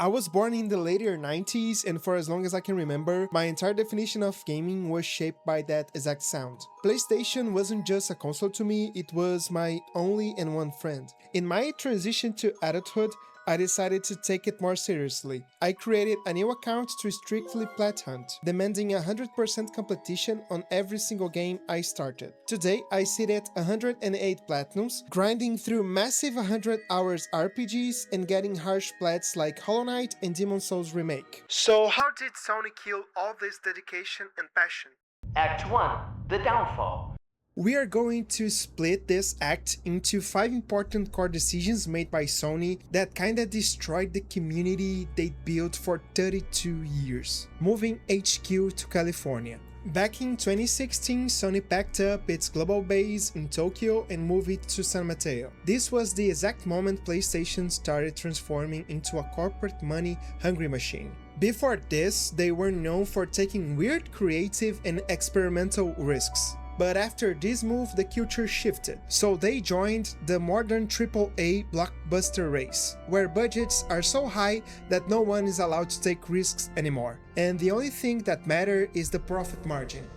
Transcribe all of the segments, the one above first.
I was born in the later 90s, and for as long as I can remember, my entire definition of gaming was shaped by that exact sound. PlayStation wasn't just a console to me, it was my only and one friend. In my transition to adulthood, I decided to take it more seriously. I created a new account to strictly plat hunt, demanding 100% competition on every single game I started. Today, I sit at 108 platinums, grinding through massive 100 hours RPGs and getting harsh plats like Hollow Knight and Demon's Souls Remake. So how did Sony kill all this dedication and passion? Act 1. The Downfall. We are going to split this act into 5 important core decisions made by Sony that kinda destroyed the community they built for 32 years. Moving HQ to California. Back in 2016, Sony packed up its global base in Tokyo and moved it to San Mateo. This was the exact moment PlayStation started transforming into a corporate money-hungry machine. Before this, they were known for taking weird, creative, and experimental risks. But after this move, the culture shifted, so they joined the modern AAA blockbuster race, where budgets are so high that no one is allowed to take risks anymore, and the only thing that matters is the profit margin.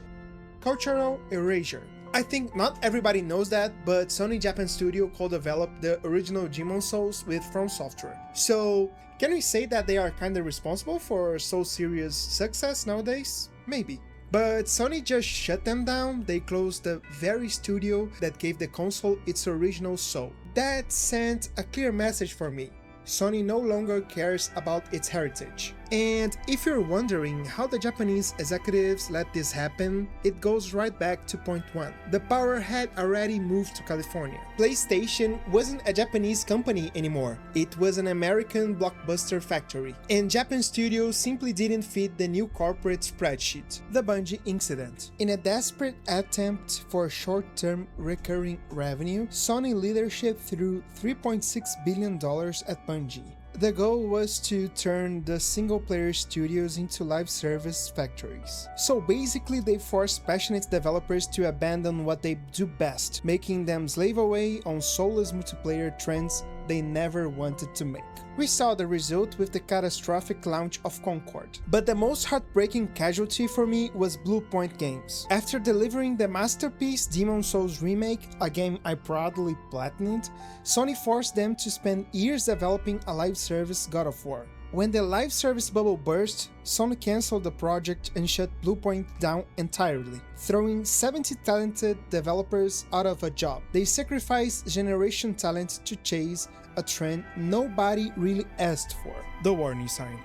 Cultural erasure. I think not everybody knows that, but Sony Japan Studio co-developed the original Demon's Souls with From Software. So, can we say that they are kinda responsible for Soul Series' success nowadays? Maybe. But Sony just shut them down. They closed the very studio that gave the console its original soul. That sent a clear message for me. Sony no longer cares about its heritage. And if you're wondering how the Japanese executives let this happen, it goes right back to point 1. The power had already moved to California. PlayStation wasn't a Japanese company anymore. It was an American blockbuster factory. And Japan studios simply didn't fit the new corporate spreadsheet. The Bungie incident. In a desperate attempt for short-term recurring revenue, Sony leadership threw $3.6 billion at Bungie. The goal was to turn the single-player studios into live service factories. So basically they forced passionate developers to abandon what they do best, making them slave away on soulless multiplayer trends they never wanted to make. We saw the result with the catastrophic launch of Concord. But the most heartbreaking casualty for me was Blue Point Games. After delivering the masterpiece Demon's Souls Remake, a game I proudly platinumed, Sony forced them to spend years developing a live service God of War. When the live service bubble burst, Sony cancelled the project and shut Bluepoint down entirely, throwing 70 talented developers out of a job. They sacrificed generation talent to chase a trend nobody really asked for. The warning sign.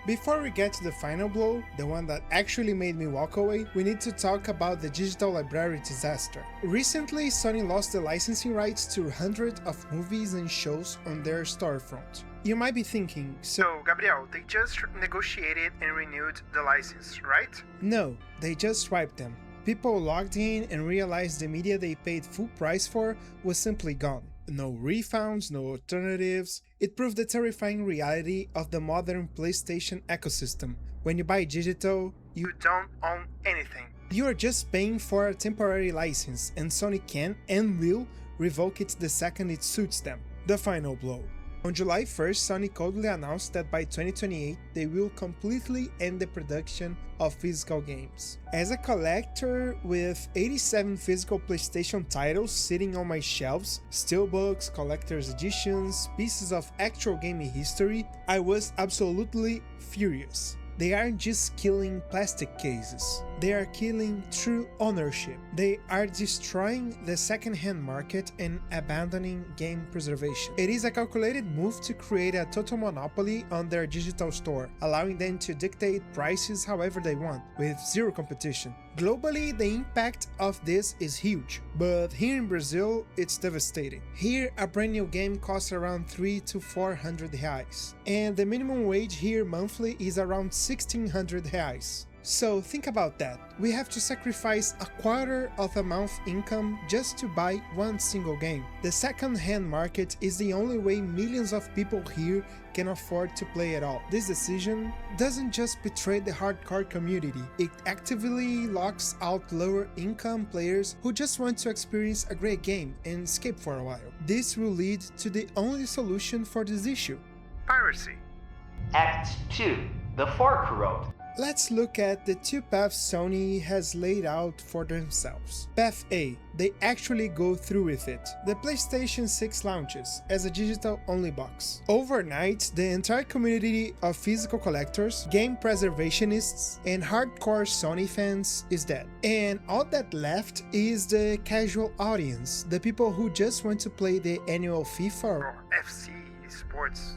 Before we get to the final blow, the one that actually made me walk away, we need to talk about the digital library disaster. Recently, Sony lost the licensing rights to hundreds of movies and shows on their storefront. You might be thinking, so Gabriel, they just negotiated and renewed the license, right? No, they just swiped them. People logged in and realized the media they paid full price for was simply gone. No refunds, no alternatives. It proved the terrifying reality of the modern PlayStation ecosystem. When you buy digital, you don't own anything. You are just paying for a temporary license, and Sony can and will revoke it the second it suits them. The final blow. On July 1st, Sony coldly announced that by 2028 they will completely end the production of physical games. As a collector with 87 physical PlayStation titles sitting on my shelves, steelbooks, collector's editions, pieces of actual gaming history, I was absolutely furious. They aren't just killing plastic cases, they are killing true ownership. They are destroying the second-hand market and abandoning game preservation. It is a calculated move to create a total monopoly on their digital store, allowing them to dictate prices however they want, with zero competition. Globally, the impact of this is huge, but here in Brazil, it's devastating. Here, a brand new game costs around 300 to 400 reais, and the minimum wage here monthly is around 1600 reais. So think about that. We have to sacrifice a quarter of a month income just to buy one single game. The second-hand market is the only way millions of people here can afford to play at all. This decision doesn't just betray the hardcore community, it actively locks out lower-income players who just want to experience a great game and escape for a while. This will lead to the only solution for this issue: piracy. Act 2. The Fork Road. Let's look at the two paths Sony has laid out for themselves. Path A, they actually go through with it. The PlayStation 6 launches as a digital-only box. Overnight, the entire community of physical collectors, game preservationists, and hardcore Sony fans is dead. And all that left is the casual audience, the people who just want to play the annual FIFA or FC sports.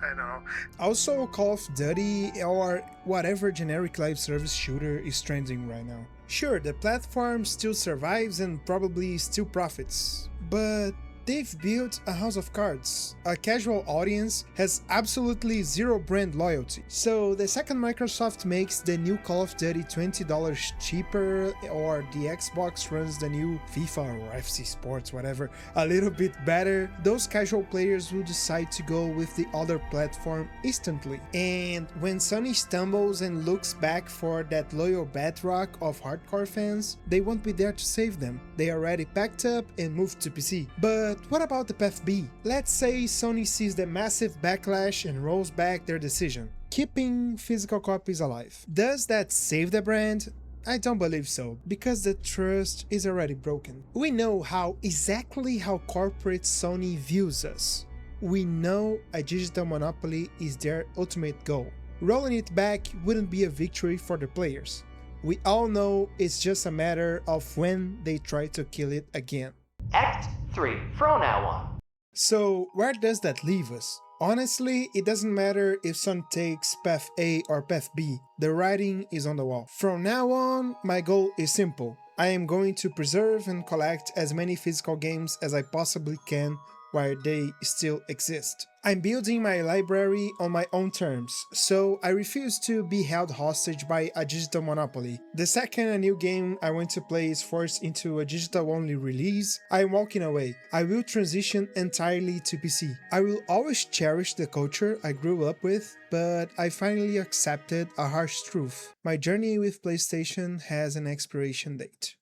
I don't know. Also, Call of Duty or whatever generic live service shooter is trending right now. Sure, the platform still survives and probably still profits, but they've built a house of cards. A casual audience has absolutely zero brand loyalty. So the second Microsoft makes the new Call of Duty $20 cheaper, or the Xbox runs the new FIFA or FC Sports, whatever, a little bit better, those casual players will decide to go with the other platform instantly. And when Sony stumbles and looks back for that loyal bedrock of hardcore fans, they won't be there to save them. They already packed up and moved to PC. But what about the path B? Let's say Sony sees the massive backlash and rolls back their decision, keeping physical copies alive. Does that save the brand? I don't believe so, because the trust is already broken. We know exactly how corporate Sony views us. We know a digital monopoly is their ultimate goal. Rolling it back wouldn't be a victory for the players. We all know it's just a matter of when they try to kill it again. Act 3. From now on. So where does that leave us? Honestly, it doesn't matter if Sony takes path A or path B, the writing is on the wall. From now on, my goal is simple. I am going to preserve and collect as many physical games as I possibly can while they still exist. I'm building my library on my own terms, so I refuse to be held hostage by a digital monopoly. The second a new game I want to play is forced into a digital-only release, I'm walking away. I will transition entirely to PC. I will always cherish the culture I grew up with, but I finally accepted a harsh truth. My journey with PlayStation has an expiration date.